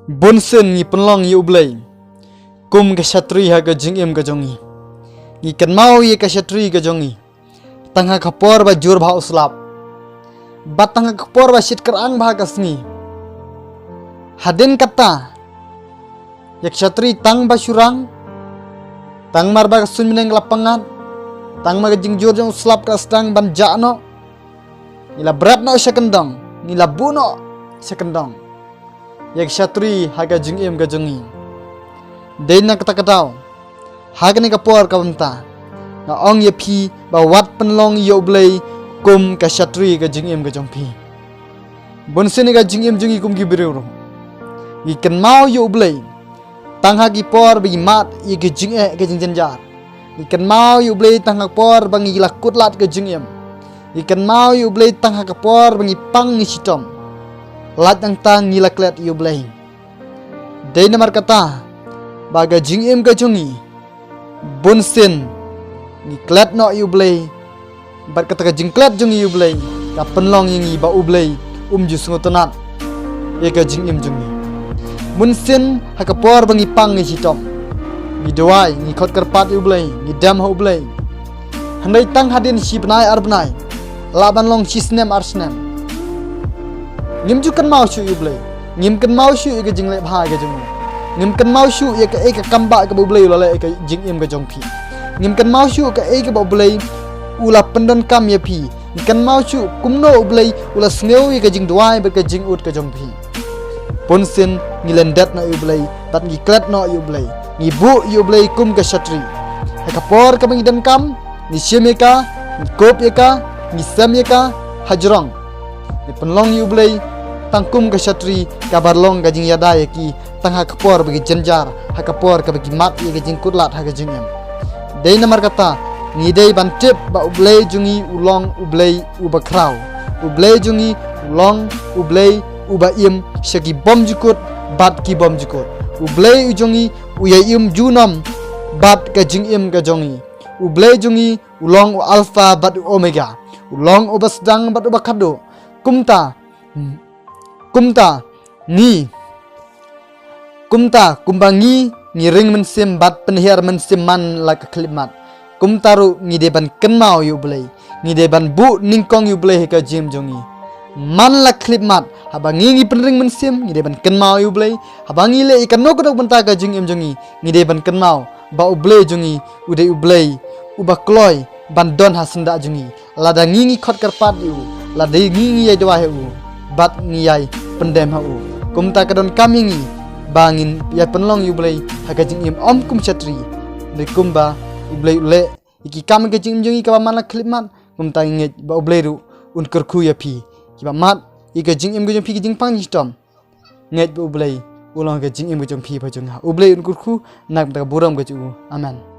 Bunsen ni penlong yu blay kum ke shatri ha ke jingim ke jongi ni kan mau ye ke shatri ke jongi tangha kapor ba jur bha uslap batang kapor ba shit kerang bha kasni hadin kata yak shatri tang ba surang tang mar ba sun mineng lapangan tang ma jing jur jong uslap ka stang ban jano ila berat no sekendong nila buno sekendong yak shatri haga jingim ga jongi deina kata katau hagni kapor ka banta na ong ye phi ba wat penlong yo blai kum ka shatri ga jingim ga jongpi bonsen ga jingim jongi kum gi biru gi kan mau yo blai tang hagi por bi mat ye ga jing e ga jing janjar gi kan mau yo blai tang hak por bangi lakut lat ga jingim gi kan mau yo blai tang hak por bangi pang ni sitom lat ang tang nilaklet yu blay. Day na markata, baga jingim ka jungi, bunsin, ni klet no yu blay, barkata ka jingklet jungi yu blay, ka penlong yung iba ublay, jus ngutunat, ye ka jingim jungi. Bunsin hakapor bangi pang ni sitom, ni dawai, ni kot kerpat yu blay, ni dam ha ublay. Handai tang hadin si benai arbnai, laban long si snem arsnem. Ngim ju kan mau shu yu blay ngim kan mau shu ye jing le bha ge jong ngim kan mau shu ye ka e ka kamba ka bu blay la le ka jing im ge jong phi ngim kan mau shu ka e ka bu blay ula pendon kam ye phi kan mau shu kum no blay ula sneu ye ka jing dwai ba ka jing ut ka jong phi ponsen ngilen dat na yu blay bat ngi klet no yu blay ngi bu yu blay kum ka shatri ha ka por ka bang dan kam ni sheme ka ni kop ye ka ni sam ye ka hajrong ni penlong yu blay tangkum ke shatri kabar long gajing yada ki tangha kapor bagi janjar ha kapor ka bagi mat ye gajing kutlat ha gajing yam dei namar kata ni dei ban tip ba ublay jungi ulong ublay ubakrau ublay jungi ulong ublay ubaim shagi bom jukut bat ki bom jukut ublay jungi uyayim junam bat gajing im gajongi ublay jungi ulong alpha bat omega ulong ubasdang bat ubakado kumta kumbangi ngiring mensim bat penhiar mensim man la ka klimat kumtaru ngideban kenmau yu blay ngideban bu ningkong yu blay ka jim jongi man la klimat habangi ngi penring mensim ngideban kenmau yu blay habangi le ikan no kodok benta ka jing im jongi ngideban kenmau ba ublay jongi ude ublay ubakloy bandon hasenda jongi lada ngi khot karpat yu lada ngi ye dwa hu bat ngiyai pendem hau kumta kadon kamingi bangin ya penlong yu blay haga jing im om kum chatri de kumba ublay ule iki kam ke jing jongi ka man la klimat kumta nge ba ublay ru un kerku ya pi ki ba mat ika jing im gojong pi ki jing pang ni stom nge ba ublay ulong ke jing im gojong pi ba jong ha ublay un kerku nak ta buram ga ju amen.